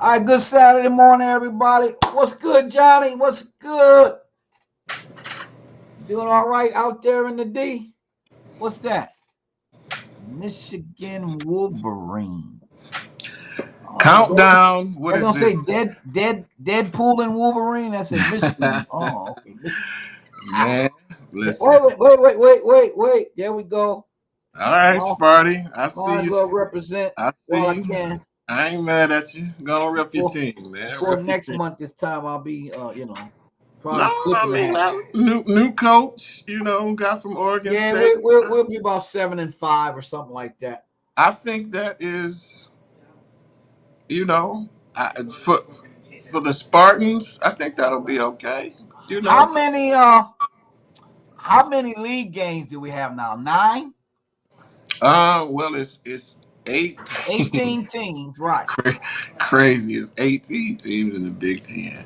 All right, good Saturday morning, everybody. What's good, Johnny? What's good? Doing all right out there in the D? What's that? Michigan Wolverine. Oh, Countdown. What they're is gonna say this? Deadpool and Wolverine. That say Michigan. Oh, okay, Michigan. Man, Wait, listen. wait. There we go. All right, Might Sparty. I see might as you. well represent I while see I you. can. I ain't mad at you. Gonna rep your Before team, man. before Rep your next team. month, this time I'll be No, probably I clipping the mean, hat. new coach. Got from Oregon Yeah, State. we'll be about 7-5 or something like that. I think that is, you know, for the Spartans. I think that'll be okay. You know, How many how many league games do we have now? Nine? well, it's 18. 18 teams, right. Cra- Crazy. It's 18 teams in the Big Ten,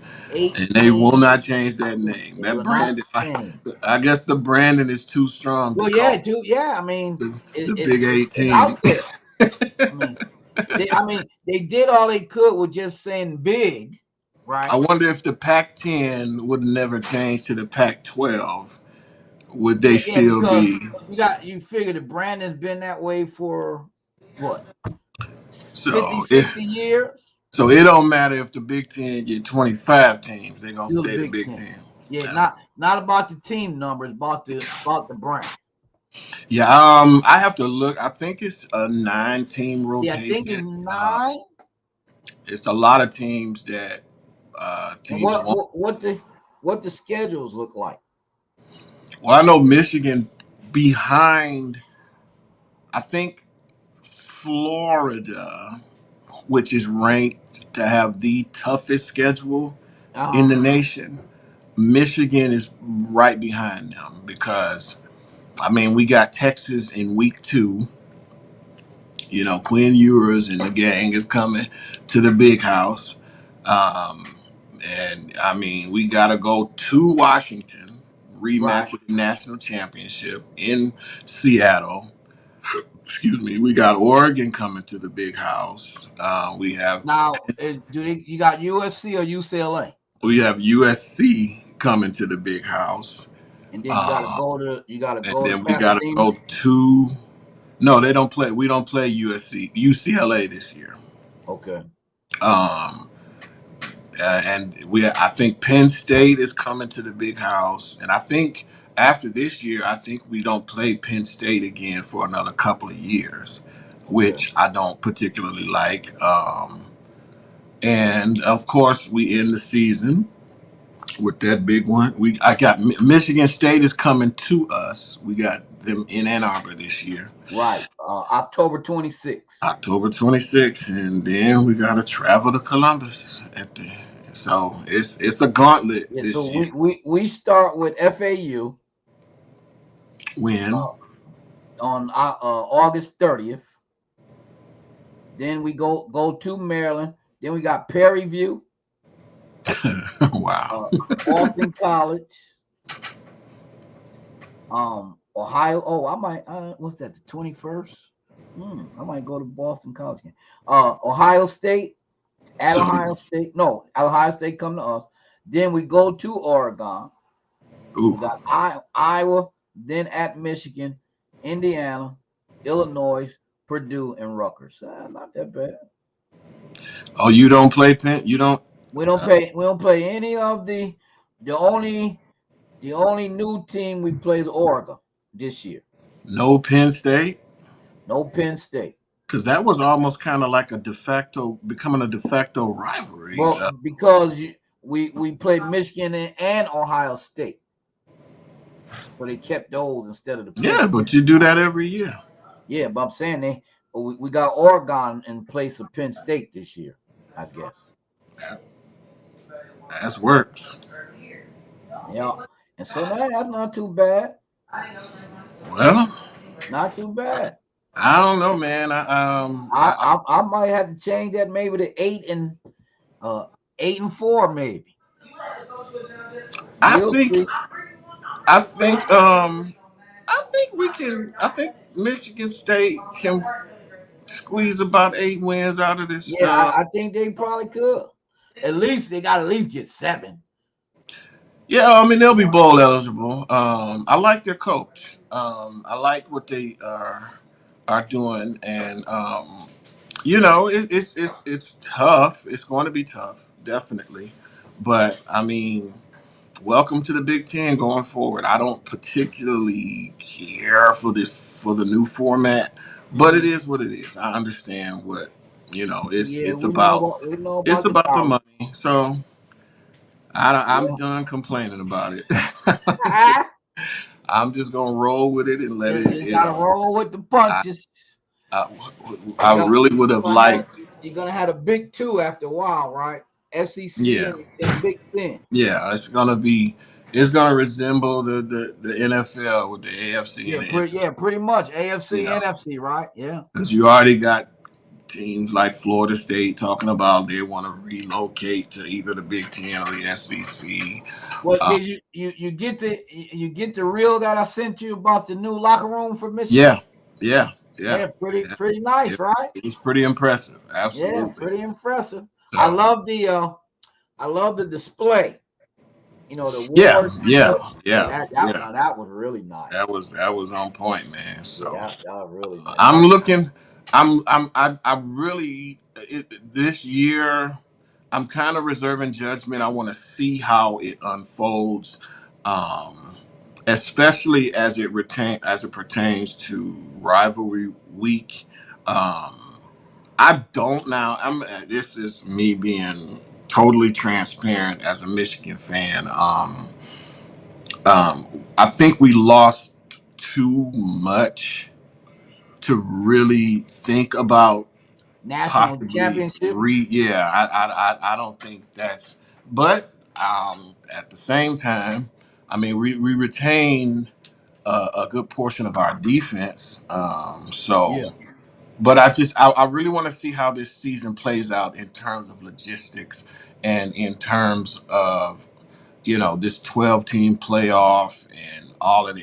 and they will 18. not change that name. It That will not branding, change. I guess the branding is too strong to Well, call yeah, too. Yeah, I mean, the Big it's 18. out there. I mean, they did all they could with just saying big, I right? wonder if the Pac-10 would never change to the Pac-12. Would they Yeah, still because be? you figure the brand has been that way for what, 50, So it 60 years. so it don't matter if the Big Ten get 25 teams. They're gonna Still the stay the Big Big Ten. Ten. Yeah, That's not about the team numbers, about the brand. Yeah. I have to look. I think it's a 9 team Yeah, I think it's rotation. 9. It's a lot of teams that And teams want. what the schedules look like. Well, I know Michigan behind. I think Florida, which is ranked to have the toughest schedule Uh in huh. the nation. Michigan is right behind them because I mean we got Texas in week 2. Quinn Ewers and the gang is coming to the big house. Um, and I mean, we got to go to Washington, Right. rematch of the national championship in Seattle. Excuse me. We got Oregon coming to the big house. Now, you got USC or UCLA, We have USC coming to the big house. and then Uh, you gotta and go to then we got to Pasadena. go to. No, they don't play. We don't play UCLA this year. Okay. Um, I think Penn State is coming to the big house, and I think after this year, I think we don't play Penn State again for another couple of years, Okay. which I don't particularly like. And of course, we end the season with that big one. I got Michigan State is coming to us. We got them in Ann Arbor this year, Right. October 26th. October 26th, and then we got to travel to Columbus at the. So it's a gauntlet Yeah. So this year. we start with FAU When uh, on August 30th. Then we go to Maryland. Then we got Perryview, wow. uh, Boston College, Ohio. Oh, I might. What's that? The 21st. I might go to Boston College again. Ohio State at So, Ohio State. No, Ohio State come to us. Then we go to Oregon. We ooh. got Iowa. Then at Michigan, Indiana, Illinois, Purdue, and Rutgers. Not that bad. Oh, you don't play Penn? You don't? We don't Uh, play. We don't play any of the only the only new team we play is Oregon this year. no Penn State? No Penn State. Because that was almost kind of like becoming a de facto rivalry. Well, because we played Michigan and Ohio State, so they kept those instead of the Yeah, Penn. but you do that every year. Yeah, but I'm saying we got Oregon in place of Penn State this year, I guess. That, that works. Yeah, and so that's not too bad. Well, Not too bad. I don't know, man. I might have to change that maybe to uh 8-4 maybe. I We'll think, see. I think, I think we can. I think Michigan State can squeeze about 8 wins out of this. Yeah, I think they probably could. At least they got to at least get 7. Yeah, I mean they'll be bowl eligible. I like their coach. I like what they are doing, and it's tough. It's going to be tough, definitely. But I mean, welcome to the Big Ten going forward. I don't particularly care for the new format, but it Hmm. is what it is. I understand what it's Yeah, it's about. we know It's about the about the dollar. money. So I'm Yeah. done complaining about it. I'm just gonna roll with it and let it. You gotta roll with the I punches. I, You I got really would have gonna have liked. you're gonna have a big two after a while, right? SEC Yeah, and Big Ten. yeah. It's gonna resemble the NFL with the AFC and the NFC. Yeah, pretty much AFC, Yeah, NFC, right? Yeah. because you already got teams like Florida State talking about they want to relocate to either the Big Ten or the SEC. What Uh, did you get the reel that I sent you about the new locker room for Michigan? yeah, yeah, yeah, Yeah, yeah. pretty nice, right? It was pretty impressive. Yeah, Absolutely. pretty impressive. So I love the display. The yeah, awards and yeah, stuff. Yeah, yeah, that yeah. now that was really nice. That was on point, man. Yeah, So that was really nice. I'm looking. I really this year. I'm kind of reserving judgment. I want to see how it unfolds, um, especially as it pertains to rivalry week. Um, I don't now. This is me being totally transparent as a Michigan fan. I think we lost too much to really think about National possibly championship. yeah. I don't think that's. But at the same time, I mean we retain a good portion of our defense. Yeah, But I really want to see how this season plays out in terms of logistics and in terms of this 12-team playoff and all of it.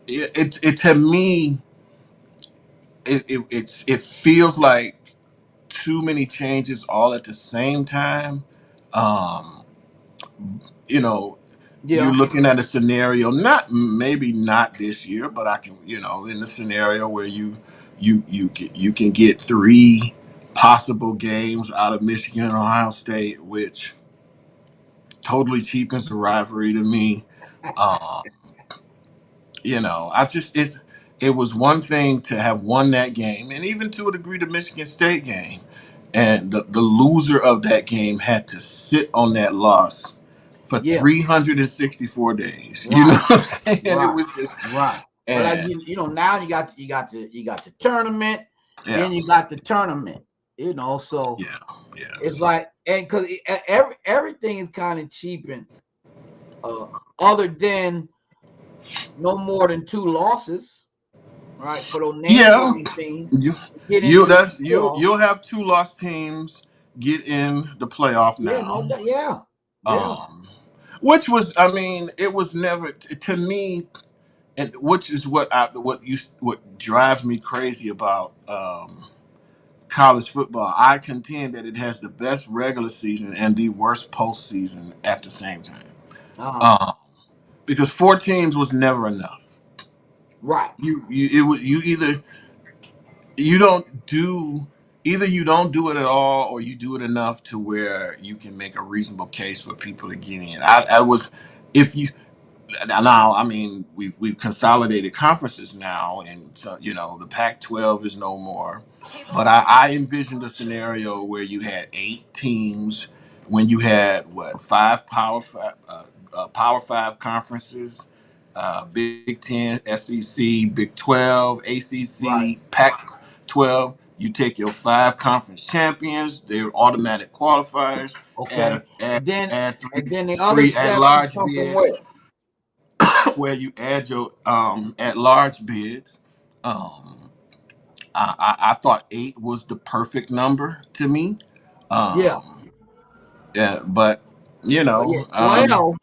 It to me it feels like too many changes all at the same time. Um, you know, you're yeah, looking at a scenario, not maybe not this year, but I can, in a scenario where you can get 3 possible games out of Michigan and Ohio State, which totally cheapens the rivalry to me. Um, I just it was one thing to have won that game, and even to a degree the Michigan State game, and the loser of that game had to sit on that loss for yeah. 364 days. You know Right, what I'm saying? It right, was just right. But like and now you got the tournament, yeah, then you got the tournament. So yeah, yeah. it's So like, and because everything is kind of cheapened, uh, other than no more than 2 losses, right? For those name yeah, brand teams you to get into the playoff. you'll have 2 lost teams get in the playoff Yeah, no now. doubt. Yeah, yeah, Um, which was, I mean, it was never to me, and which is what drives me crazy about college football. I contend that it has the best regular season and the worst postseason at the same time. uh-huh. Um, because 4 teams was never enough. Right. You you don't do either you don't do it at all or you do it enough to where you can make a reasonable case for people to get in. I was if you now I mean we've consolidated conferences now, and so the Pac-12 is no more, but I envisioned a scenario where you had 8 teams when you had what 5 Power 5 conferences, Big Ten, SEC, Big 12, Right. ACC, Pac-12. You take your 5 conference champions; they're automatic qualifiers. Okay. And then Add the other three at 7 large come from bids where? where you add your at large bids. Um, I thought 8 was the perfect number to me. Yeah. Yeah, but you But yeah, know, 12.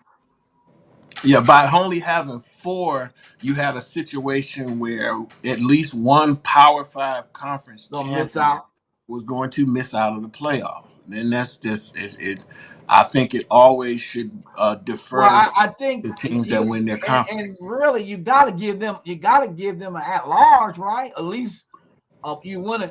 Yeah, by only having four, you had a situation where at least one Power Five conference Gonna miss champion out. was going to miss out of the playoff. And that's just it. I think it always should Well, defer I think to teams that win their and conference. really you gotta give them an at large, right? At least you win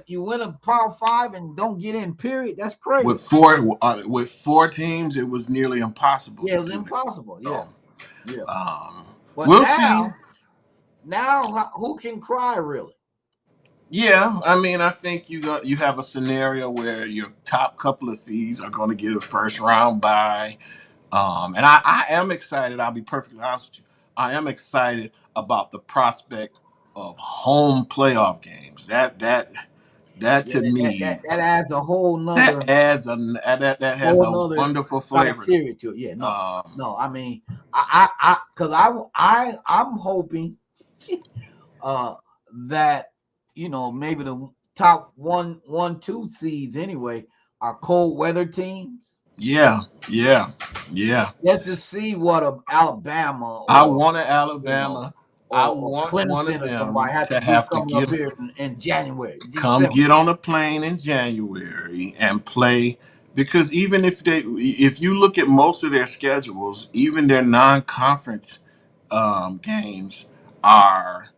a Power Five and don't get in. Period. That's crazy. With four teams, it was nearly impossible Yeah, to it was do that. impossible. Yeah, So yeah. um, But we'll see. now who can cry really? Yeah, I mean, I think you have a scenario where your top couple of seeds are going to get a first round bye. And I am excited. I'll be perfectly honest with you. I am excited about the prospect of home playoff games. That Yeah, to me that adds a that has whole a nother wonderful flavor to criteria to it. Yeah, it. no. I mean, because I'm hoping uh that maybe the top two seeds anyway are cold weather teams. Yeah, yeah, yeah. Just to see what a Alabama I or want an you know Alabama. I or want one of Clemson or somebody them have to to do have to coming up get here in January, come December. get on a plane in January and play because even if you look at most of their schedules, even their non-conference games are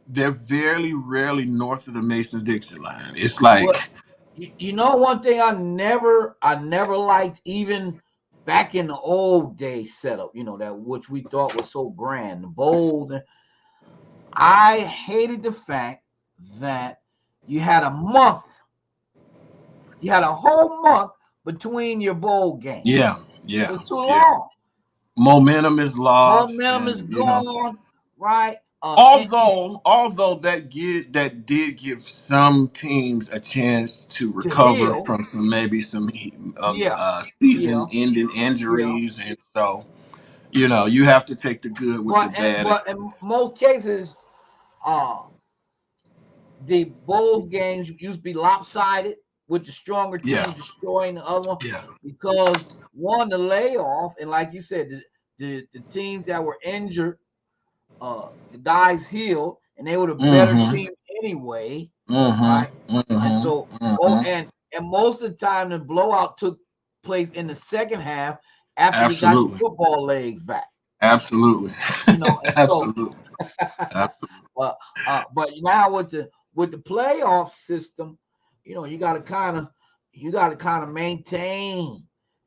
they're very rarely north of the Mason-Dixon line. It's Well, like you know one thing I never liked even back in the old day setup, that which we thought was so grand, bold. I hated the fact that you had a month, you had a whole month between your bowl games. yeah, It yeah, was too yeah. long. Momentum is lost, Momentum is and you know. gone, right? Although that did give some teams a chance to To recover heal, from some yeah, yeah, season-ending yeah. injuries, and so you have to take the good with the bad. But in most cases, uh, the bowl games used to be lopsided with the stronger Yeah, team destroying the other one yeah. because one the layoff and like you said the teams that were injured, the guys healed and they were the better Mm-hmm. team anyway, right? Mm-hmm. And Mm-hmm. so Mm-hmm. and most of the time the blowout took place in the second half after you got your Absolutely. football legs back, Absolutely. and so Absolutely. Absolutely. uh, but now with the playoff system, you got to kind of maintain,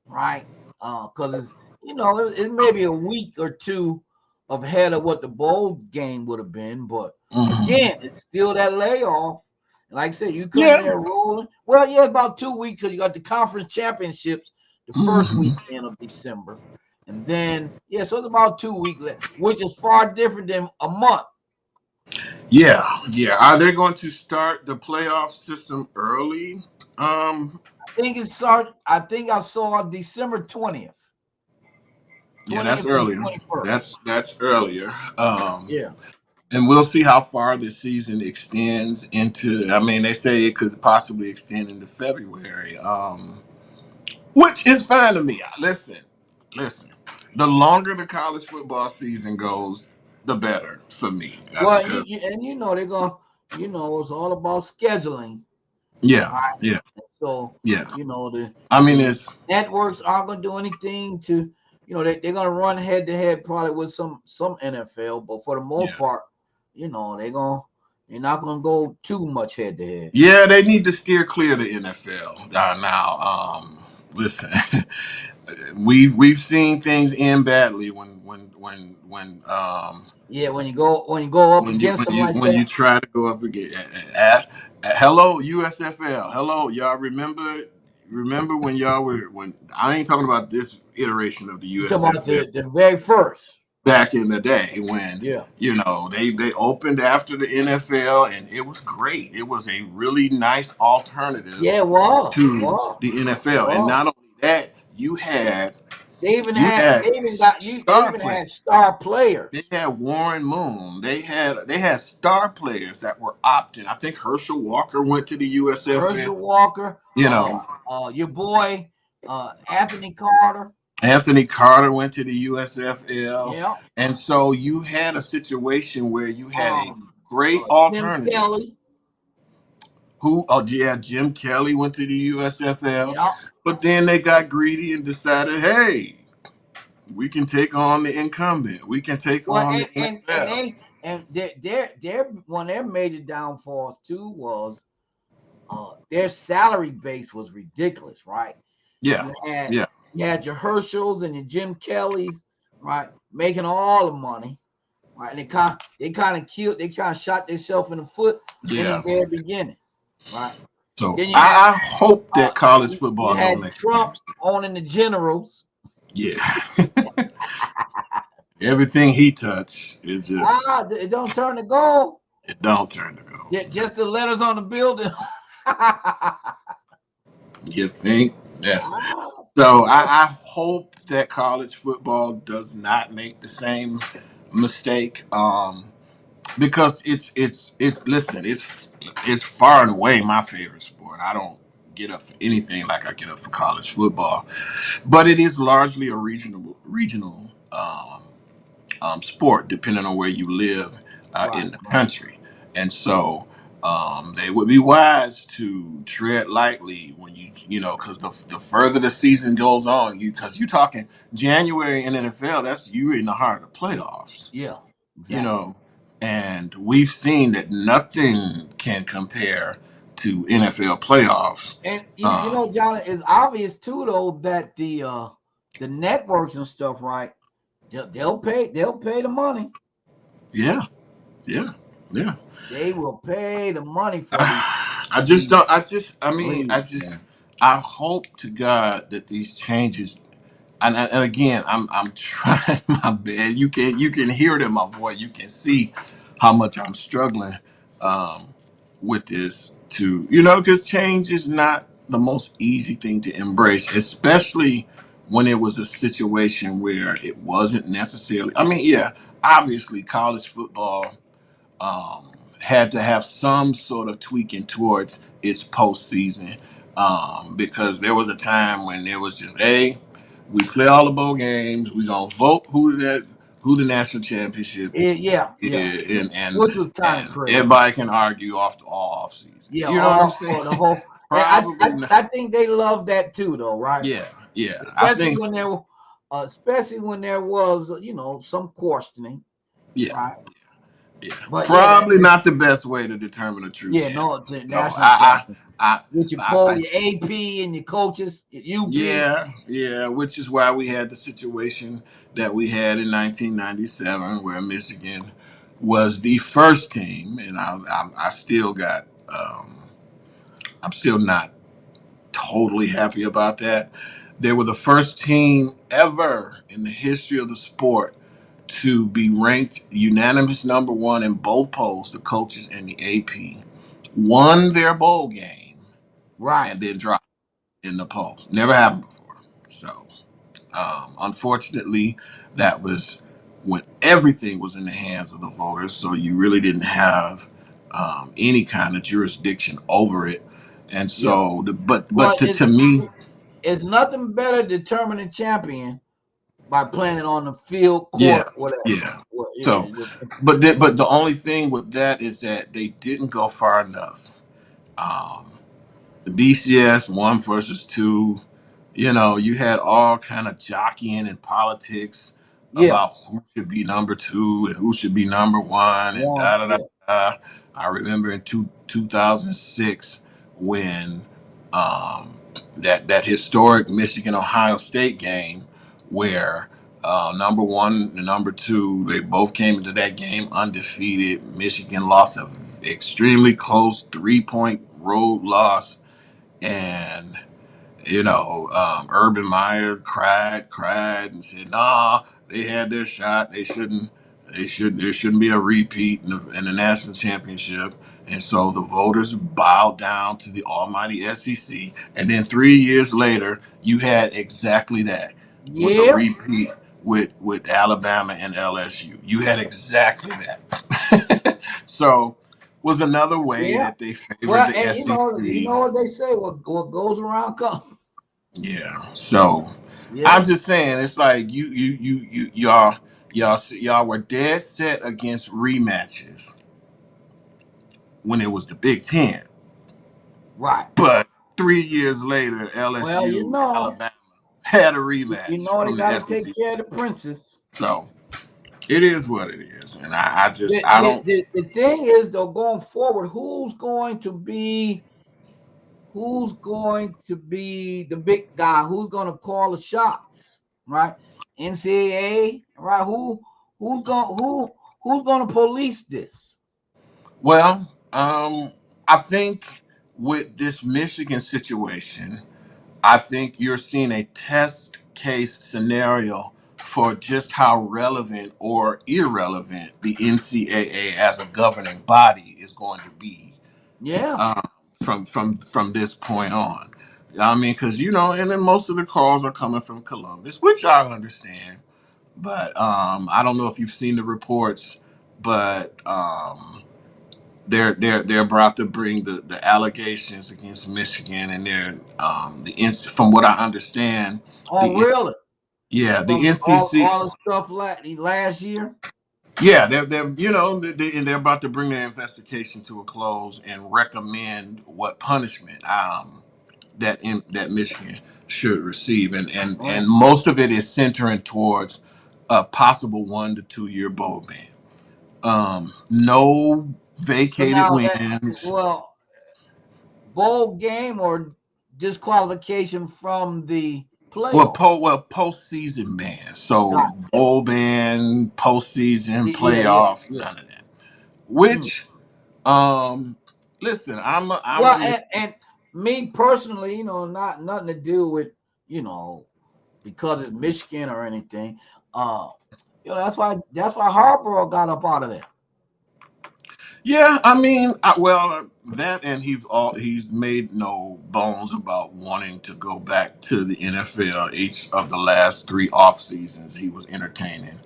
right? Because it may be a week or two ahead of what the bowl game would have been, but Mm-hmm. again, it's still that layoff. And like I said, you come Yeah. there rolling. Well, yeah, about 2 weeks because you got the conference championships the first Mm-hmm. weekend of December. And then, yeah, so it's about 2 weeks left, which is far different than a month. Yeah, yeah. Are they going to start the playoff system early? I think I saw December 20th, Yeah, that's 20th and earlier. 21st. That's earlier. Yeah. And we'll see how far the season extends into. I mean, they say it could possibly extend into February, which is fine to me. Listen. The longer the college football season goes, the better for me. That's Well, because they're going to, it's all about scheduling, yeah, right? yeah, So, yeah. I mean, the it's networks aren't going to do anything to, they're going to run head to head probably with some NFL, but for the most yeah. part, they're not going to go too much head to head. Yeah, they need to steer clear of the NFL now. Listen, we've seen things end badly Yeah, when you go up against them like when that, you try to go up again. Hello USFL. Hello, y'all remember when y'all were when I ain't talking about this iteration of the you talking about USFL the very first. back in the day when Yeah. they opened after the NFL and it was great. It was a really nice alternative Yeah, it was. It to was. the It NFL. And was. not only that, They even got you. They star even players. had star They players. had Warren Moon. They had star players that were opting. I think Herschel Walker went to the USFL. Herschel Walker, You know, your boy, Anthony Carter. Anthony Carter went to the USFL. Yeah. And so you had a situation where you had a Um, great Jim alternative. Kelly. Who? Oh, yeah, Jim Kelly went to the USFL. Yeah. But then they got greedy and decided, hey, we can take on the incumbent. We can take Well, on the and NFL. their one of their major downfalls too was their salary base was ridiculous, right? Yeah, You had yeah, you had your Herschels and your Jim Kellys, right, making all the money, right? And they kind of shot themselves in the foot in the yeah. very beginning, right? So Then I hope that college you football had don't make the same Trump mistake. owning the Generals. Yeah. Everything he touched, It don't turn to gold. it don't turn to gold. Just the letters on the building. You think that's Ah, so? I hope that college football does not make the same mistake. Because it's listen, it's far and away my favorite sport. I don't get up for anything like I get up for college football, but it is largely a regional sport, depending on where you live right, in the right. country. And so they would be wise to tread lightly when because the further the season goes on, because you're talking January in NFL, that's you in the heart of the playoffs, Yeah, you exactly. know, and we've seen that nothing can compare to NFL playoffs. And Um, John, it's obvious too, though, that the networks and stuff, right? They'll pay the money. yeah, yeah, yeah. They will pay the money for I just these don't. leagues, man. I hope to God that these changes. And again, I'm trying my best. You can hear it in my voice. You can see how much I'm struggling um, with this. Because change is not the most easy thing to embrace, especially when it was a situation where it wasn't necessarily. I mean, yeah, obviously, college football had to have some sort of tweaking towards its postseason because there was a time when there was just, hey, we play all the bowl games, we gonna vote who the national championship Yeah, yeah, is, yeah. and Which was kind of and crazy. everybody can argue all off season. Yeah, You know what I'm all saying? for the whole. And Probably not. I think they love that too, though, right? Yeah, yeah. I Especially think when there was some questioning, yeah, right? yeah. But yeah, Probably not the best way to determine a true yeah, no, champion. it's a So national champion I, with your I, poll, I your AP, and your coaches, your UP. Yeah, yeah, which is why we had the situation that we had in 1997, where Michigan was the first team, and I still got, I'm still not totally happy about that. They were the first team ever in the history of the sport to be ranked unanimous number one in both polls, the coaches and the AP, won their bowl game, Right. and then dropped in the poll. Never happened before. So. Unfortunately, that was when everything was in the hands of the voters, so you really didn't have any kind of jurisdiction over it. And Yeah. so, but Well, to me, it's nothing better determining champion by playing it on the field, yeah, court, whatever. yeah. Well, yeah. So, but the only thing with that is that they didn't go far enough. Um, the BCS one versus two, you had all kind of jockeying and politics Yeah. about who should be number two and who should be number one and One. da da da. Yeah. Da. I remember in 2006 when um, that historic Michigan Ohio State game where number one and number two, they both came into that game undefeated. Michigan lost a extremely close 3-point road loss, and Urban Meyer cried, and said, "Nah, they had their shot. They shouldn't. There shouldn't be a repeat in the national championship." And so the voters bowed down to the almighty SEC. And then 3 years later, you had exactly that with a Yeah. repeat with Alabama and LSU. You had exactly that. So was another way Yeah. that they favored Well, the and you SEC. know what they say. What goes around comes. Yeah. So I'm Yeah, just saying, it's like y'all were dead set against rematches when it was the Big Ten, right. but 3 years later, Well, LSU and Alabama had a you rematch know they from got the to take SEC. care of the princess. So it is what it is, and I just The, I the, don't. the, the thing is, though, going forward, who's going to be the big guy? Who's going to call the shots? Right? NCAA, right? Who's going to police this? Well, I think with this Michigan situation, I think you're seeing a test case scenario for just how relevant or irrelevant the NCAA as a governing body is going to be Yeah. um, from this point on. I mean, because and then most of the calls are coming from Columbus, which I understand. But I don't know if you've seen the reports, but they're about to bring the allegations against Michigan, and from what I understand, Oh, the really? the From NCC, all the stuff last year? yeah, they're about to bring their investigation to a close and recommend what punishment that Michigan should receive, and Oh. most of it is centering towards a possible 1 to 2 year bowl ban. No So vacated now, wins. well, bowl game or disqualification from the playoff? Postseason ban. So Right. bowl ban, postseason, Yeah, yeah, playoff, yeah. none of that. Mm. Which, um, listen, I'm a Well, Mich- and me personally, not nothing to do with, you know, because it's Michigan or anything. Uh, that's why Harbaugh got up out of there. yeah. I mean, that, and he's made no bones about wanting to go back to the NFL. Each of the last three off seasons, he was entertaining.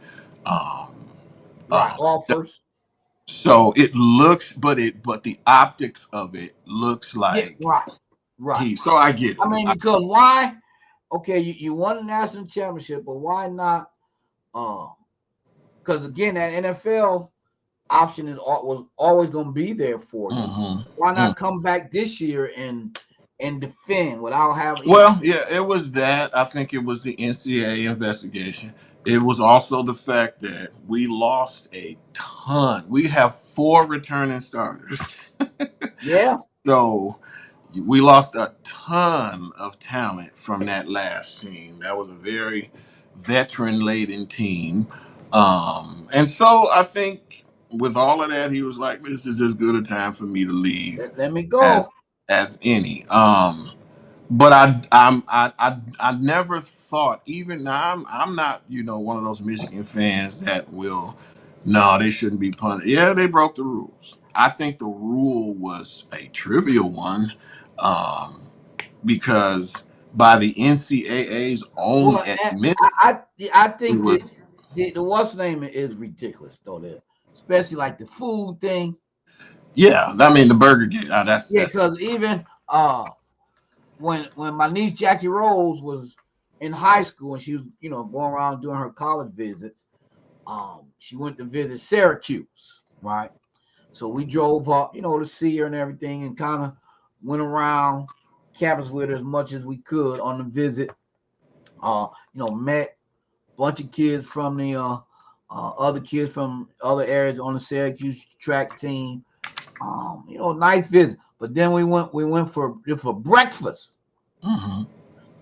Um, Right. um, Offers. so it looks, but the optics of it looks Yeah. like Right. Right. he. So I get I it. mean, because why? Okay, you won the national championship, but why not? Uh, because again, that NFL option was always going to be there for you. Why Mm-hmm. not come back this year and defend without having Well, yeah, it was that. I think it was the NCAA investigation. It was also the fact that we lost a ton. We have four returning starters. Yeah, So we lost a ton of talent from that last team. That was a very veteran laden team. And so I think with all of that, he was like, this is as good a time for me to leave let me as go. any. But I never thought, even now I'm not one of those Michigan fans that will, no, they shouldn't be punished. Yeah, they broke the rules. I think the rule was a trivial one, um, because by the NCAA's own Well, admission, I it think was. the what's name is ridiculous though. Especially like the food thing. Yeah, I mean the Burger King. Yeah, That's because even when my niece Jackie Rose was in high school and she was going around doing her college visits, she went to visit Syracuse, right? So we drove up, to see her and everything, and kind of went around campus with her as much as we could on the visit. Met a bunch of kids from the other kids from other areas on the Syracuse track team. Nice visit. But then we went for breakfast. hmm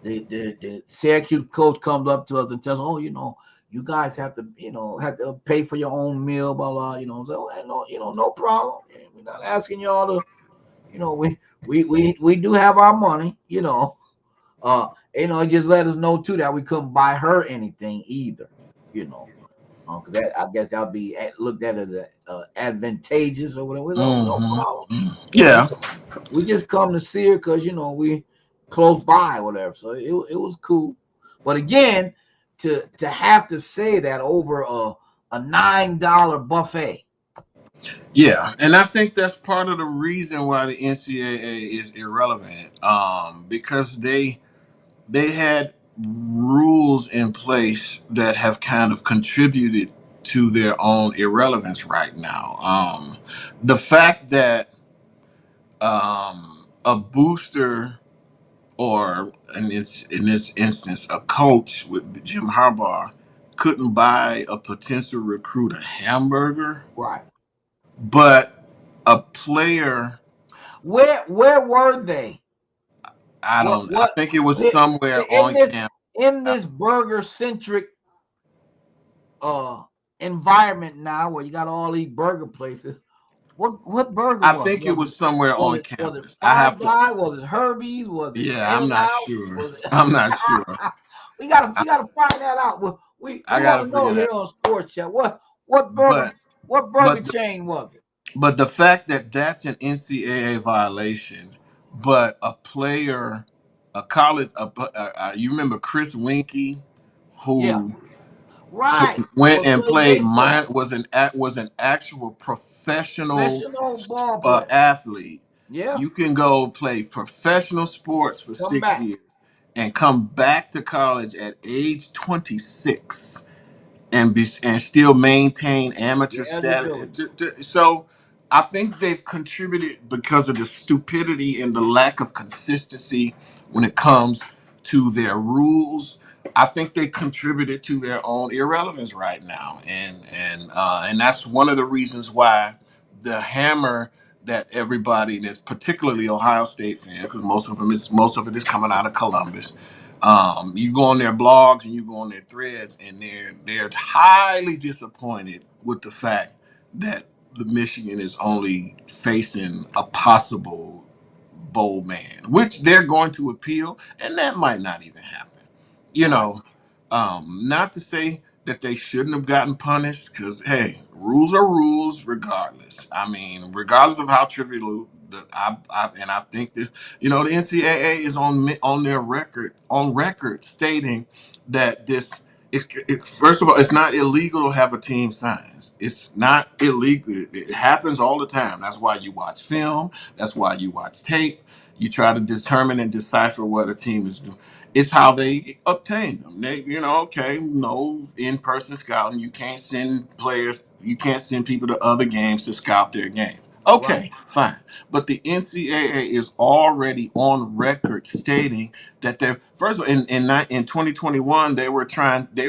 The Syracuse coach comes up to us and tells us, "Oh, you guys have to pay for your own meal, blah blah." So no, no problem. We're not asking y'all to, we do have our money, just let us know too that we couldn't buy her anything either, you know, because that I guess that'll be looked at as advantageous or whatever. No problem. Yeah, We just come to see her because we close by or whatever. So it was cool. But again, to have to say that over a $9 buffet. yeah, and I think that's part of the reason why the NCAA is irrelevant, because they had rules in place that have kind of contributed to their own irrelevance right now. The fact that a booster, or in this instance, a coach with Jim Harbaugh, couldn't buy a potential recruit a hamburger, Right. but a player, Where were they? I What don't, I what think it was somewhere in on this campus. in this burger centric uh environment now where you got all these burger places? What burger I was it? think it was somewhere on Was it campus. I have Five to, Guys? Was it Herbies? Was it yeah, In I'm and not Out? sure. Was it? I'm not sure. We gotta find that out. We I want gotta to know figure here that. on Sports Chat what But burger but chain was it? but the fact that that's an NCAA violation, but a player, a college, you remember Chris Winkie, Yeah, who right. went Was and play played baseball, mine, was an actual professional professional ball player. athlete. Yeah, You can go play professional sports for come 6 years back. and come back to college at age 26 and still maintain amateur The status. eligibility. So I think they've contributed because of the stupidity and the lack of consistency when it comes to their rules. I think they contributed to their own irrelevance right now, and that's one of the reasons why the hammer that everybody, and it's particularly Ohio State fans, because most of it is coming out of Columbus. You go on their blogs and you go on their threads, and they're highly disappointed with the fact that the Michigan is only facing a possible bowl man, which they're going to appeal, and that might not even happen. You Right. know, not to say that they shouldn't have gotten punished, because hey, rules are rules, regardless. I mean, regardless of how trivial and I think that the NCAA is on their record stating that first of all, it's not illegal to have a team signs. It's not illegal. It happens all the time. That's why you watch film. That's why you watch tape. You try to determine and decipher what a team is doing. It's how they obtain them. Okay, no in-person scouting. You can't send players. You can't send people to other games to scout their game. Right. Okay, fine. But the NCAA is already on record stating that they're first of all in 2021 they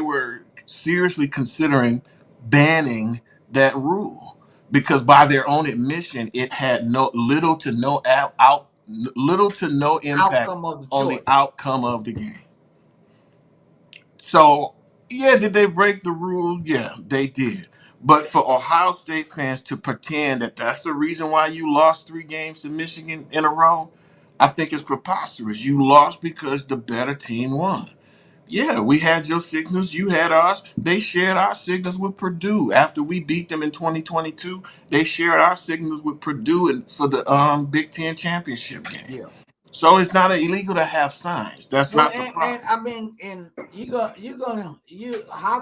were seriously considering banning that rule, because by their own admission it had no little to no little to no impact Outcome of the on the choice. outcome of the game. So, yeah, did they break the rule? Yeah, they did. But for Ohio State fans to pretend that that's the reason why you lost 3 games to Michigan in a row, I think it's preposterous. You lost because the better team won. Yeah, we had your signals, you had ours. They shared our signals with Purdue. After we beat them in 2022, they shared our signals with Purdue for the Big Ten championship game. Yeah. So it's not illegal to have signs. That's Well, not the and problem. I mean, and how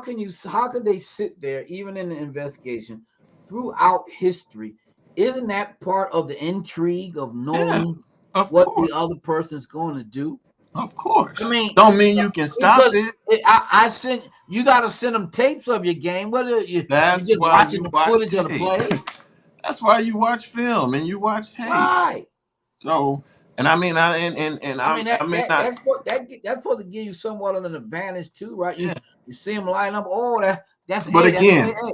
could they sit there even in the investigation throughout history? Isn't that part of the intrigue of Yeah, knowing of what course. the other person's going to do? Of I course. mean, Don't mean you can stop because it. I sent you got to send them tapes of your game. Whether you That's just why watching you the watch footage of the tape. play, That's why you watch film and you watch tape. right? So, and I mean, I mean I mean, not, that's supposed to give you somewhat of an advantage too, right? yeah. You see them line up. Oh, that's But A. That's again, A.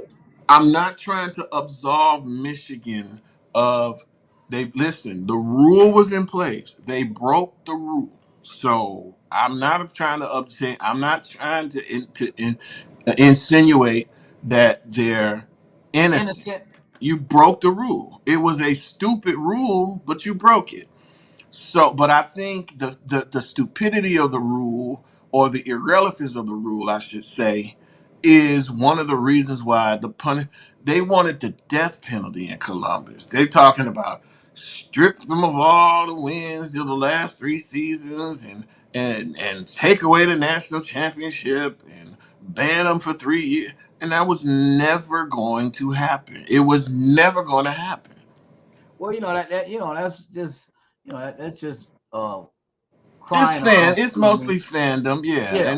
I'm not trying to absolve Michigan of they listen. The rule was in place. They broke the rule. So I'm not trying to upset. I'm not trying insinuate that they're innocent. Innocent. You broke the rule. It was a stupid rule, but you broke it. So, but I think the stupidity of the rule, or the irrelevance of the rule, I should say, is one of the reasons why they wanted the death penalty in Columbus. They're talking about strip them of all the wins of the last 3 seasons, and take away the national championship and ban them for 3 years. And that was never going to happen. It was never going to happen. Well, that's just that's just crying across the It's street. I mostly mean, fandom, yeah, yeah,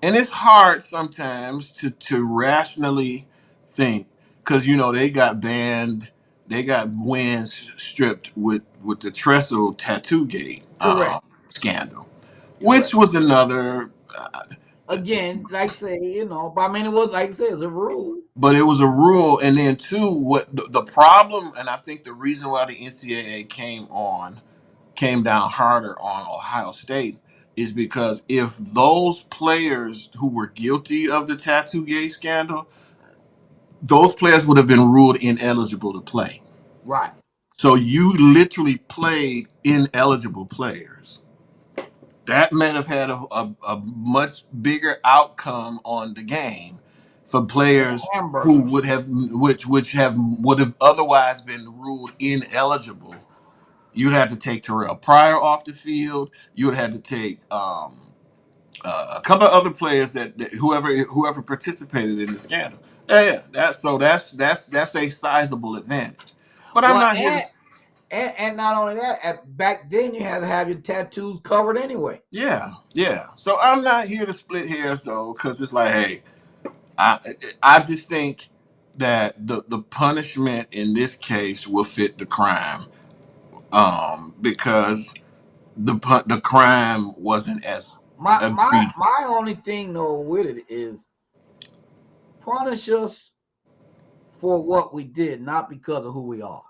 and it's hard sometimes to rationally think because they got banned, they got wins stripped with the Trestle tattoo gate correct, scandal, which correct. was another. Again, like say, but I mean, it was like I said, it's a rule. But it was a rule, and then too, what the problem, and I think the reason why the NCAA came down harder on Ohio State is because if those players who were guilty of the tattoo gate scandal, those players would have been ruled ineligible to play. Right. So you literally played ineligible players. That may have had a much bigger outcome on the game for The players who hamburgers. would have would have otherwise been ruled ineligible. You'd have to take Terrell Pryor off the field. You would have to take a couple of other players that whoever participated in the scandal. Yeah, that's a sizable advantage. But I'm Well, not here to. and not only that, back then you had to have your tattoos covered anyway. Yeah, yeah. So I'm not here to split hairs though, because it's like, hey, I I just think that the punishment in this case will fit the crime, because the crime wasn't as egregious. My only thing though with it is punish us for what we did, not because of who we are.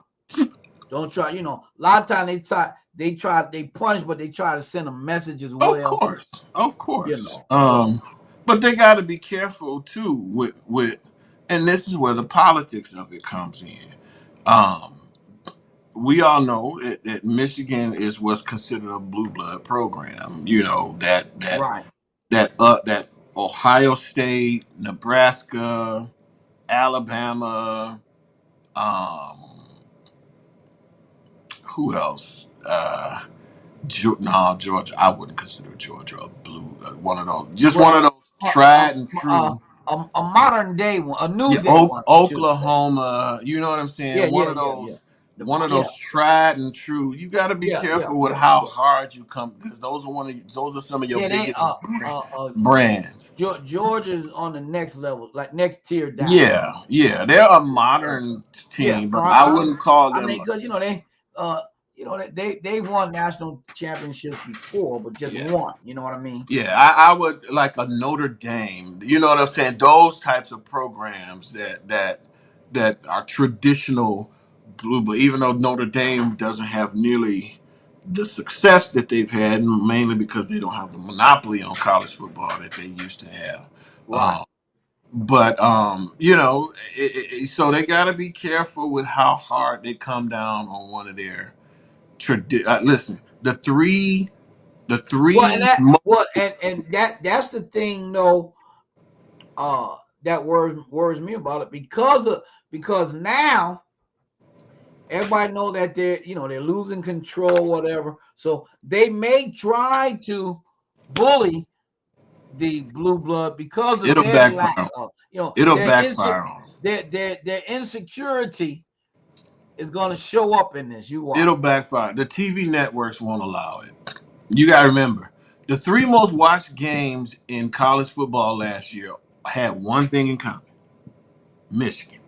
Don't try, a lot of times they punish, but they try to send a message as Of well, course, of course. So But they got to be careful too and this is where the politics of it comes in. Um, we all know that Michigan is what's considered a blue blood program. You know right. that Ohio State, Nebraska, Alabama, um, who else? No, Georgia. I wouldn't consider Georgia a blue. One of those. Just one Well, of those uh, tried and true. a modern day one, a new Yeah, day one, I should say. Oklahoma. You know what I'm Yeah, saying? yeah, yeah, yeah. One of Yeah, those tried and true. You got to be yeah, yeah, careful with yeah, how yeah. hard you come because those are some of your Yeah, they biggest brands. Georgia's on the next level, like next tier down. Yeah, yeah, they're a Uh, modern yeah, team, but I wouldn't call I them. mean, because uh, they won national championships before, but just Yeah, one. You know what I mean? yeah, I would like a Notre Dame. You know what I'm saying? Those types of programs that are traditional blue, but even though Notre Dame doesn't have nearly the success that they've had, mainly because they don't have the monopoly on college football that they used to have. Right. Um, but so they got to be careful with how hard they come down on one of their listen, the Well, and three. that's the thing, though. That worries me about it because now everybody know that they're losing control, whatever. So they may try to bully the blue blood because of It'll their lack backfire. of It'll backfire on them. their insecurity is going to show up in this. You watch. It'll backfire. The TV networks won't allow it. You got to remember, the three most watched games in college football last year had one thing in common: Michigan,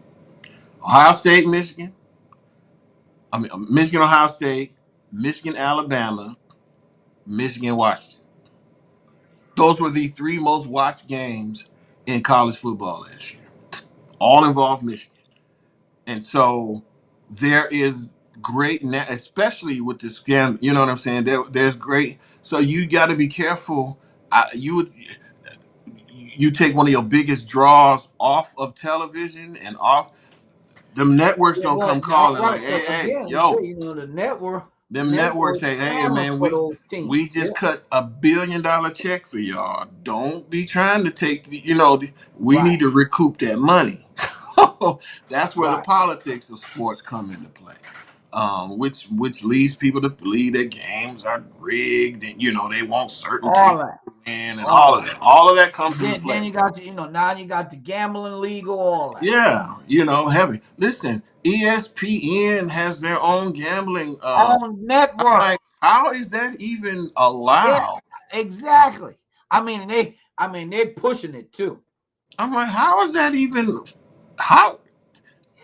Ohio State, Michigan. I mean, Michigan, Ohio State, Michigan, Alabama, Michigan, Washington. Those were the three most watched games in college football last year. All involved Michigan. And so there is great, especially with the scam. You know what I'm saying? There's great. So you got to be careful. You take one of your biggest draws off of television and off. Them networks Yeah, don't well, come now, calling right, like, hey, because hey, again, we say yo. the Them networks network say, hey, clamor man, for we those teams. we Yeah, just cut $1 billion check for y'all. Don't be trying to take. We right, need to recoup that money. That's where the right, politics of sports come into play, which leads people to believe that games are rigged and they want certain all teams that, to win and all all of that. that. All of that comes into Then play. you got now you got the gambling legal, all that. Yeah, heavy. Listen, ESPN has their own gambling. On network. How is that even Yeah, allowed? exactly. I mean, they pushing it too. I'm like, how is that even? How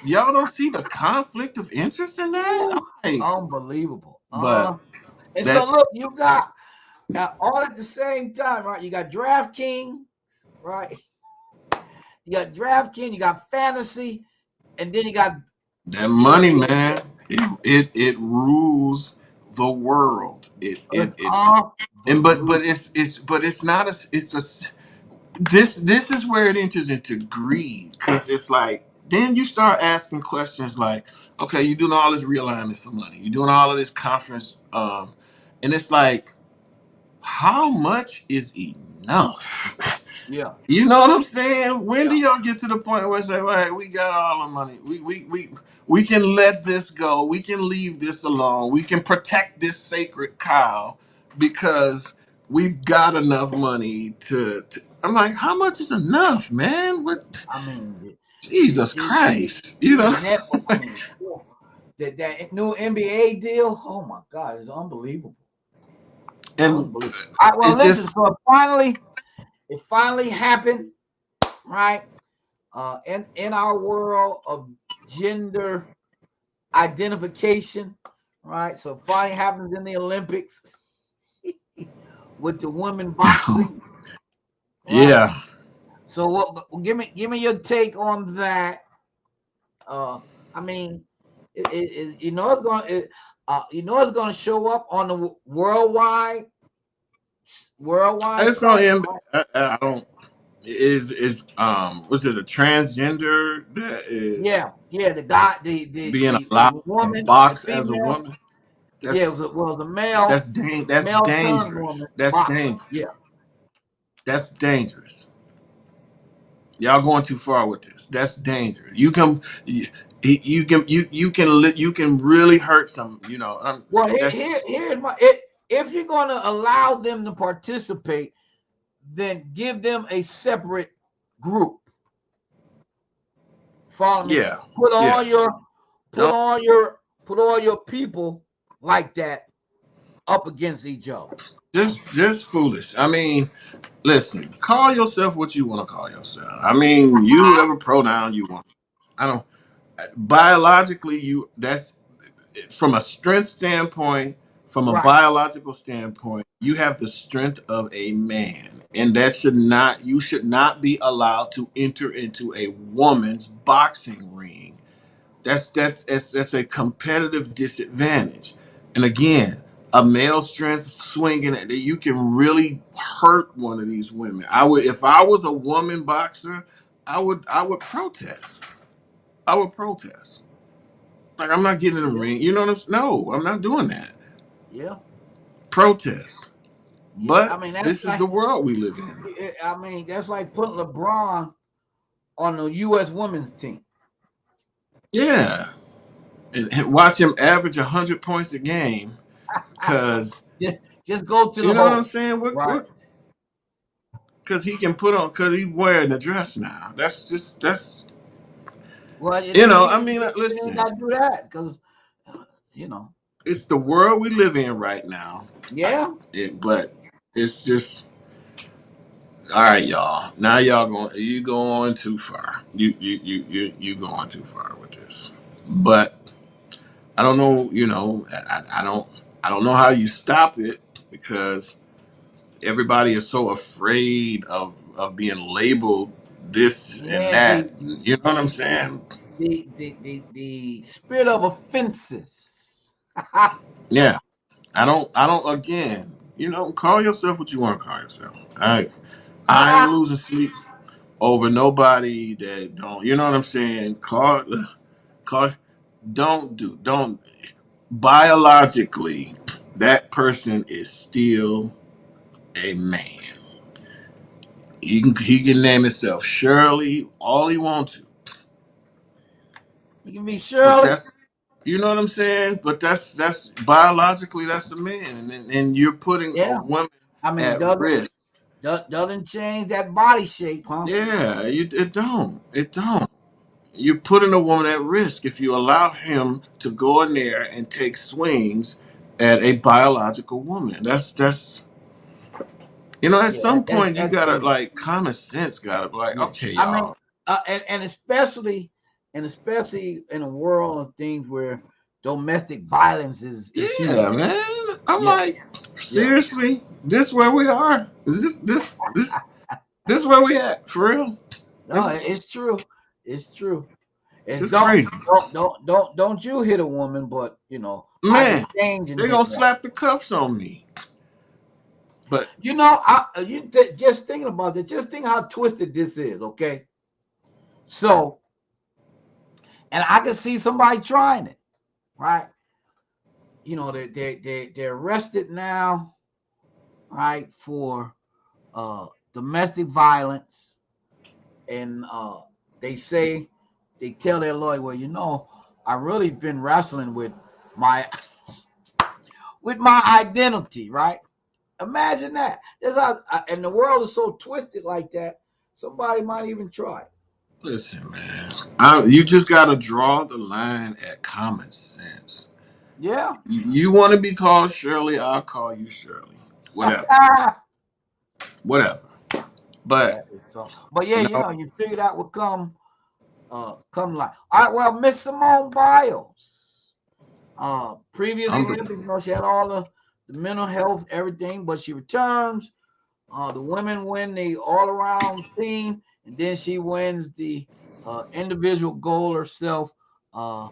y'all don't see the conflict of interest in that? Ooh, I'm like, unbelievable. but And so that look, you got all at the same time, right? You got DraftKings, right? You got DraftKings, you got fantasy, and then you got that the money, NBA. man, it rules the world. It's It's and but unbelievable. it's not a it's a this is where it enters into greed because it's like then you start asking questions like, okay, you're doing all this realignment for money, you're doing all of this conference, and it's like, how much is enough? Yeah, You know what I'm saying? When do yeah. y'all get to the point where it's like, all right, we got all the money. We can let this go. We can leave this alone. We can protect this sacred cow because we've got enough money to I'm like, how much is enough, man? What I mean, Jesus Christ. You the know? net. I mean, that new NBA deal. Oh my God, it's unbelievable. And Unbelievable. All right, well, it's listen. just So it finally happened, right? In our world of gender identification, right? So it finally happens in the Olympics with the women boxing, right? yeah. So give me your take on that. Uh, I mean, you know you know it's going to show up on the worldwide It's gonna site, end. right? I don't is was it a transgender that is Yeah, yeah. The guy, being the allowed to woman, the box as a female. woman? Yeah, That's it was a that's male turned dangerous. woman boxing. Yeah, That's dangerous. Y'all going too far with this. That's dangerous. You can really hurt some. You know. well, That's here's if you're going to allow them to participate, then give them a separate group. Follow me. yeah, Put all yeah. your put Don't all your put all your people like that up against each other. just foolish. I mean, listen. Call yourself what you want to call yourself. I mean, use whatever pronoun you want. I don't. Biologically, you that's from a strength standpoint, from a Right. biological standpoint, you have the strength of a man. And that should not, you should not be allowed to enter into a woman's boxing ring. That's a competitive disadvantage. And again, a male strength swinging that you can really hurt one of these women. I would, if I was a woman boxer, I would protest. I would protest. Like, I'm not getting in the Yeah. ring. You know what I'm saying? No, I'm not doing that. Yeah. Protest. Yeah. I But mean, that's this is like the world we live in. I mean, that's like putting LeBron on the U.S. women's team. Yeah. And watch him average 100 points a game because, just, just go to you the know what I'm hole. saying? Right. Because he can put on, because he's wearing a dress now. That's, Well, and you then know, you, I mean, you ain't got listen, to do that because, you know, it's the world we live in right now. yeah, But it's just, all right, y'all. Now y'all going too far. You going too far with this. But I don't know. You know, I don't know how you stop it because everybody is so afraid of being labeled this and yeah. that. You know what I'm saying? The spirit of offenses. Yeah. I don't. Again, you know, call yourself what you want to call yourself. I ain't losing sleep over nobody that don't. You know what I'm saying? Call. Don't biologically that person is still a man. He can name himself Shirley all he wants to, You can be but Shirley. that's you know what I'm saying. But that's biologically that's a man, and you're putting a Yeah. woman I mean, at risk. doesn't change that body shape, huh? Yeah, it don't. You're putting a woman at risk if you allow him to go in there and take swings at a biological woman. That's at Yeah, some point you that's gotta true. like common sense gotta be like, Yeah, okay, I mean, y'all. and especially in a world of things where domestic violence is Yeah, huge. man. I'm Yeah, like, yeah. seriously, this where we are? Is this where we at for real? No, This it's true. It's true. It's just crazy, don't you hit a woman, but by man. exchange and They hit gonna one. slap the cuffs on me, but Just thinking about it. Just think how twisted this is. Okay, so and I can see somebody trying it, right? They're arrested now, right, for uh domestic violence, and they say they tell their lawyer, well, I really been wrestling my with my identity, right? Imagine that. And the world is so twisted like that. Somebody might even try. listen, man. You just gotta draw the line at common sense. Yeah. You want to be called Shirley? I'll call you Shirley. Whatever, whatever. That But is so. But yeah, no, you figured out what come like. All right. Well, Miss Simone Biles, previous I'm the Olympics, she had all the mental health, everything, but she returns. The women win the all around team, and then she wins the individual goal herself. Uh,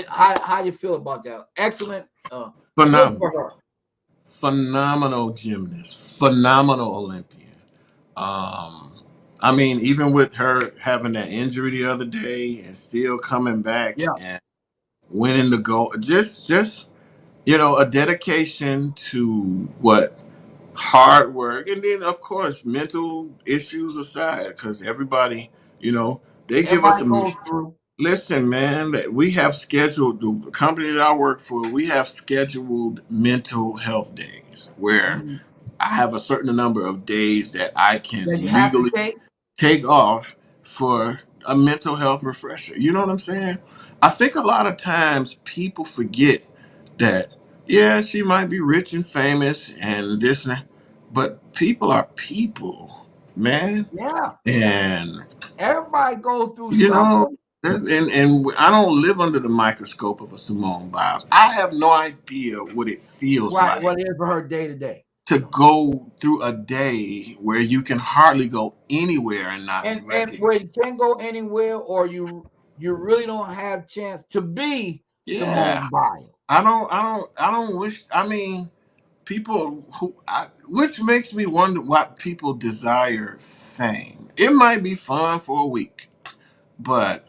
how you feel about that? Excellent. Good phenomenal, for her. phenomenal gymnast, phenomenal Olympian. Um, I mean, even with her having that injury the other day and still coming back Yeah. and winning the gold, just a dedication to what hard work, and then of course mental issues aside, because everybody, you know, they give us Everybody a goes through. listen, man. That we have scheduled the company that I work for. We have scheduled mental health days where Mhm. I have a certain number of days that I That you can have to legally take. take off for a mental health refresher. You know what I'm saying? I think a lot of times people forget that, yeah, she might be rich and famous and this and that, but people are people, man. Yeah. And, Everybody goes through you know, something. and I don't live under the microscope of a Simone Biles. I have no idea what it feels Right. like What it is for her day to day. to go through a day where you can hardly go anywhere and not be And recognized. where you can't go anywhere, or you really don't have chance to be Yeah, Simone Biles. I don't wish. I mean, which makes me wonder why people desire fame. It might be fun for a week, but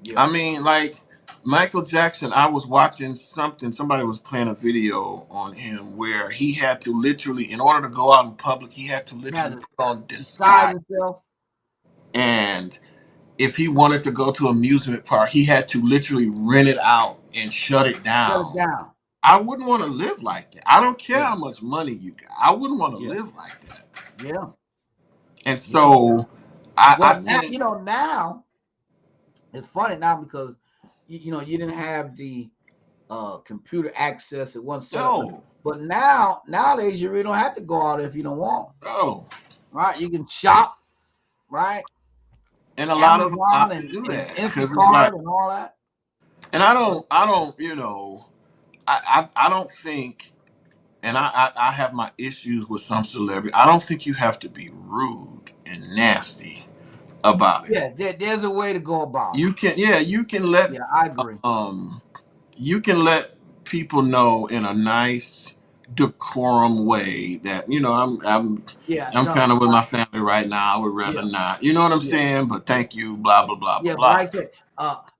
Yeah. I mean, like Michael Jackson, I was watching something. Somebody was playing a video on him where he had to literally, in order to go out in public, he had to Had literally to put on disguise disguise. himself, And if he wanted to go to amusement park, he had to literally rent it out and shut it shut it down. down. I wouldn't want to live like that. I don't care Yeah. how much money you got. I wouldn't want to Yeah. live like that. Yeah. And Yeah. so I Well, now think now it's funny now because you didn't have the computer access. It wasn't set up. no, But nowadays you really don't have to go out if you don't want. no. Right? You can shop, right? And a lot of them Amazon opt to and, do and that because it's like, Instacart and all that. and I don't, I don't think, and I have my issues with some celebrity. I don't think you have to be rude and nasty about it. Yes, there's a way to go about it. You can, yeah, Yeah, I agree. um, you can let people know in a nice decorum way that Yeah, I'm no, kind of with my family right now. I would rather yeah, not. You know what I'm yeah, saying? But thank you, blah blah blah blah yeah. But blah. like I said,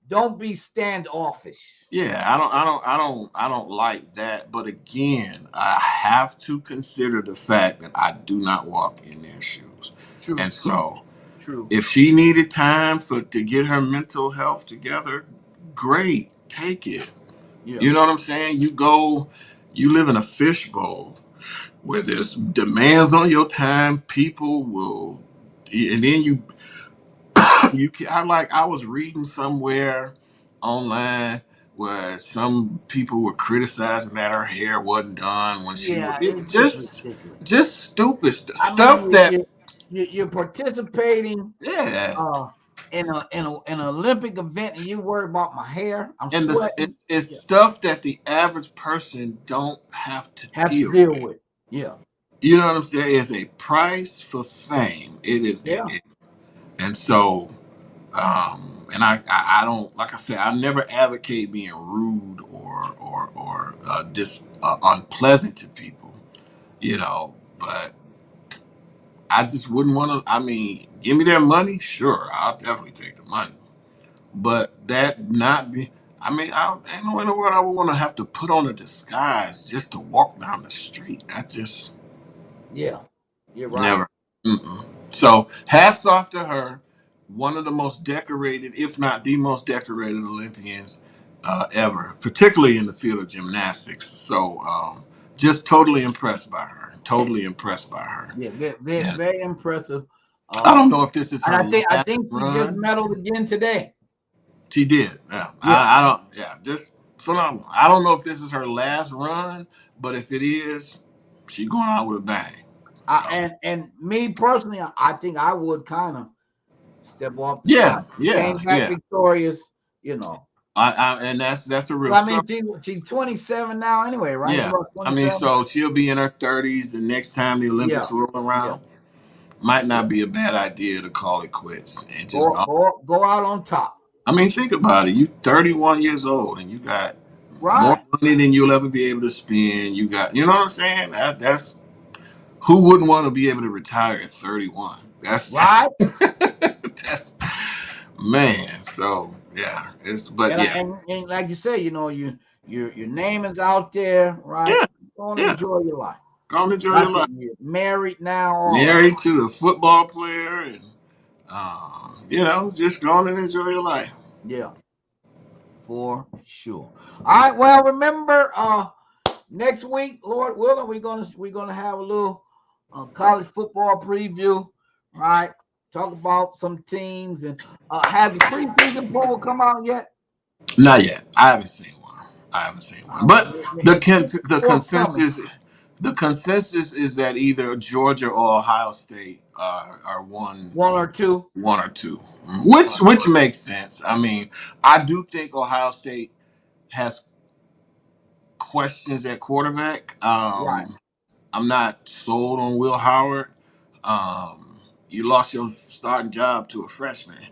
don't be standoffish. Yeah, I don't like that. But again, I have to consider the fact that I do not walk in their shoes. True, And true, so true. if she needed time to get her mental health together, great. Take it. Yeah, You know what I'm saying? You live in a fishbowl where there's demands on your time. People will, and then I was reading somewhere online where some people were criticizing that her hair wasn't done when she was Yeah, it's just just ridiculous. stupid I mean, stuff that you're participating yeah. uh in an Olympic event, and you worry about my hair. I'm And sweating. it's Yeah, stuff that the average person don't have to have to deal deal with. with. Yeah, You know what I'm saying? There is a price for fame. It is yeah, and so and I don't, like I said, I never advocate being rude or just unpleasant to people, you know. But I just wouldn't want to. I mean, give me their money, sure, I'll definitely take the money. But that not be. I mean, I ain't no in the world I would want to have to put on a disguise just to walk down the street. I just yeah. You're right. never. Mm-mm. So hats off to her, one of the most decorated, if not the most decorated Olympians ever, particularly in the field of gymnastics. So just totally impressed by her. Totally impressed by her. Yeah, very, very, And very impressive. I Uh, don't know if this is and her I last think she just run. medaled again today. She did. Yeah. Yeah, I don't. Yeah. Just phenomenal. I don't know if this is her last run, but if it is, she going out with a bang. So and me personally, I think I would kind of step off the yeah, side. She yeah, came back yeah. victorious. You know, And that's a real well, I struggle. mean, she's 27 now anyway, right? She Yeah. about I mean, 27. so she'll be in her 30s the next time the Yeah, Olympics roll yeah, around. Might yeah. not be a bad idea to call it quits and just go. Go out on top. I mean, think about it. You 31 years old and you got more Right, money than you'll ever be able to spend. You got, you know what I'm saying? That's who wouldn't want to be able to retire at 31? That's right. that's man. So yeah, it's but yeah, And like you say, you know, your name is out there, right? yeah, Go and yeah. enjoy your life. Go and enjoy your Got life. you're married now, all that. Married to the football player, and you know, just go on and enjoy your life. Yeah, for sure. All right. Well, remember, next week, Lord willing, we're gonna have a little college football preview, right? Talk about some teams and has the preseason poll come out yet? Not yet. I haven't seen one. I haven't seen one. Well, But it's the forthcoming, consensus is that either Georgia or Ohio State are one or two. one or two, Right, which makes sense. I mean, I do think Ohio State has questions at quarterback. right. I'm not sold on Will Howard. You lost your starting job to a freshman,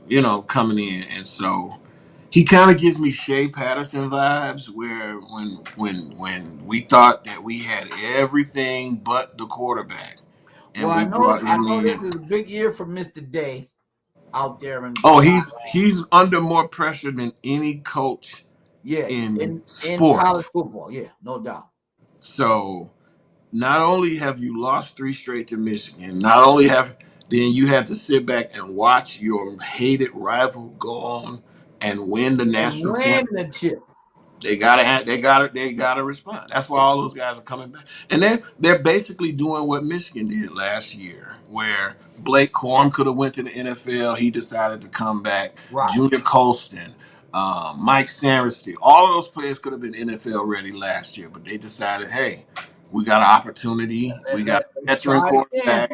you know, coming in, and so he kind of gives me Shea Patterson vibes, where when we thought that we had everything but the quarterback, Well, and we brought I him know this in. is a big year for Mr. Day out there in Oh, Sky. he's under more pressure than any coach Yeah, in in college sports. football. Yeah, no doubt. So not only have you lost three straight to Michigan, not only have then you had to sit back and watch your hated rival go on and win the And national win championship. the chip. They gotta respond. That's why all those guys are coming back, and they're basically doing what Michigan did last year, where Blake Corum could have went to the NFL. He decided to come back. Right. Junior Colston, Mike Sanderson, all of those players could have been NFL ready last year, but they decided, hey, we got an opportunity. We got a Let's veteran try it again. quarterback.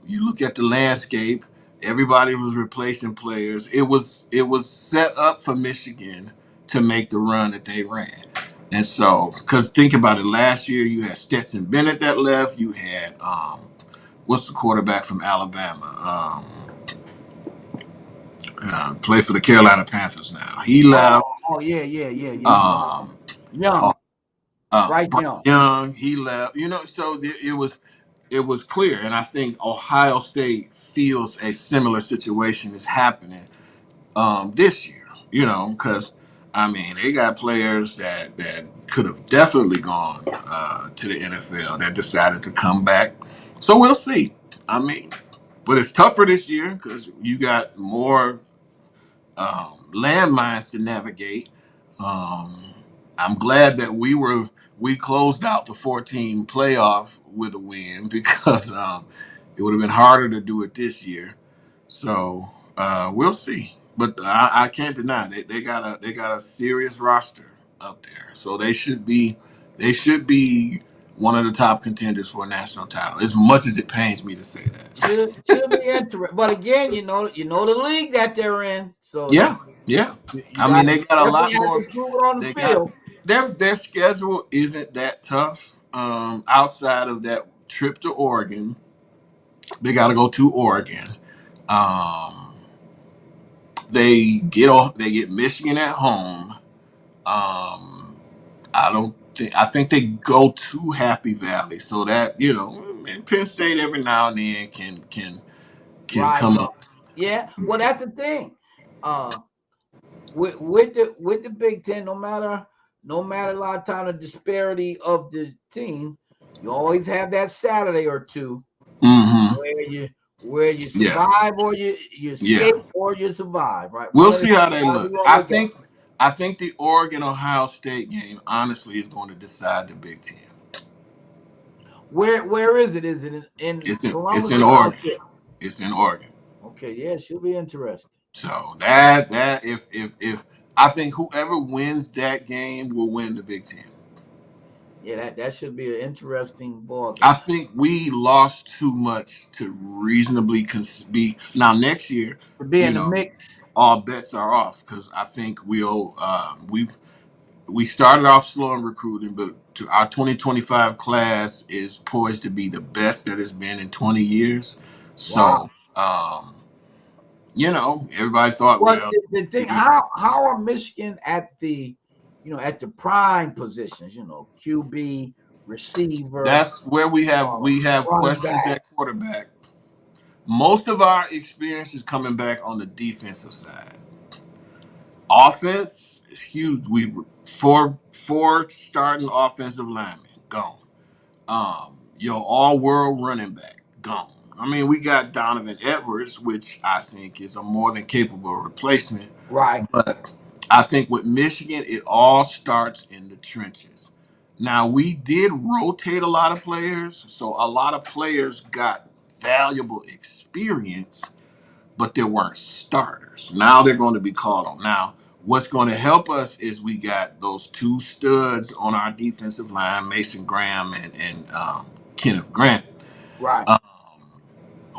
You look at the landscape, everybody was replacing players. It was set up for Michigan to make the run that they ran. And so, because think about it, last year you had Stetson Bennett that left. You had what's the quarterback from Alabama? Play for the Carolina Panthers now. He left. Oh yeah, yeah, yeah, yeah. Um, uh, Young, Bryce Bryce Young. Young, he left. You know, so it was clear, and I think Ohio State feels a similar situation is happening this year. You know, because I mean they got players that could have definitely gone to the NFL that decided to come back. So we'll see. I mean, but it's tougher this year because you got more landmines to navigate. Um, I'm glad that we closed out the 14 playoff with a win because it would have been harder to do it this year. So we'll see. But I can't deny they got a serious roster up there, so they should be one of the top contenders for a national title. As much as it pains me to say that. Should be interesting. But again, you know the league that they're in, so Yeah, yeah. you I got mean, they you got a definitely lot have to more. prove it on the They got field. their schedule isn't that tough. Outside of that trip to Oregon, they got to go to Oregon. Um, they get Michigan at home. I think they go to Happy Valley, so that and Penn State every now and then can Rise come up. up. Yeah. Well, that's the thing. Uh, with the Big Ten, no matter a lot of time the disparity of the team, you always have that Saturday or two Hmm. where you Yeah, survive or you yeah. escape or you survive. Right. We'll One of the see how two. they However you look. want to look at it. I think the Oregon Ohio State game honestly is going to decide the Big Ten. Where is it? Is it in It's Columbus in or Oregon. elsewhere? It's in Oregon. Okay. Yeah. It should be interesting. So that if I think whoever wins that game will win the Big Ten. Yeah. That should be an interesting ball I game. think we lost too much to reasonably be now next year. To be You in the know, mix. all bets are off because I think we started off slow in recruiting, but our 2025 class is poised to be the best that it's been in 20 years. Wow. So, everybody thought, Well, well, the thing, maybe how are Michigan at the, at the prime positions? QB, receiver, that's where uh, we have running questions back. at quarterback. Most of our experience is coming back on the defensive side. Offense is huge. We four starting offensive linemen gone. Your all world running back gone. I mean, we got Donovan Edwards, which I think is a more than capable replacement. Right, But I think with Michigan, it all starts in the trenches. Now, we did rotate a lot of players, so a lot of players got valuable experience, but there weren't starters. Now they're going to be called on. Now, what's going to help us is we got those two studs on our defensive line, Mason Graham and Kenneth Grant, right. um,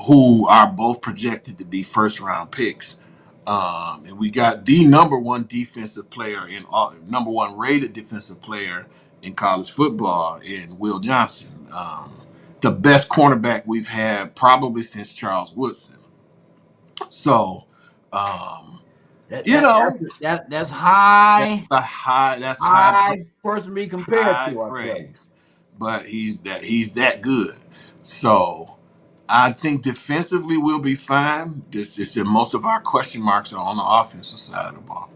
who are both projected to be first round picks. And we got the number one defensive player number one rated defensive player in college football in Will Johnson, the best cornerback we've had probably since Charles Woodson. So, um, That you that know, that's that's high that's high person to be compared high to. I tell you. praise, but he's that good. So I think defensively we'll be fine. This is most of our question marks are on the offensive side of the ball.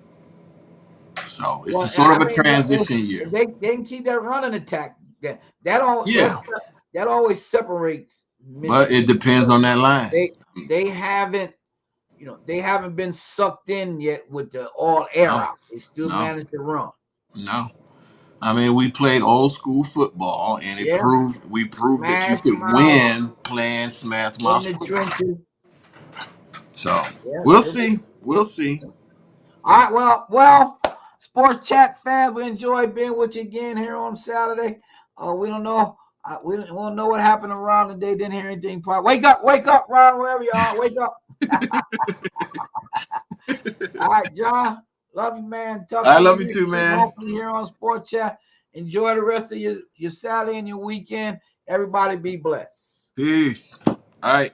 So it's a Well, sort I of a mean, transition if year. they can keep that running attack, that all Yeah, that always separates but Michigan. it depends on that line. They they haven't they haven't been sucked in yet with the all air No, out. They still no, manage to run. no. I mean, we played old school football, and Yeah, we proved that you smash could mouth win playing smash in mouth the football. trenches. So Yeah, we'll should be. see. We'll see. All right, well, sports chat fans, we enjoy being with you again here on Saturday. We don't know. We don't know what happened around today. Didn't hear anything. Wake up, Ron, wherever you are. Wake up. All right, John. Love you, man. Talk I to you love you next too, week. man. Hopefully here on Sports Chat. Enjoy the rest of your Saturday and your weekend. Everybody be blessed. Peace. All right.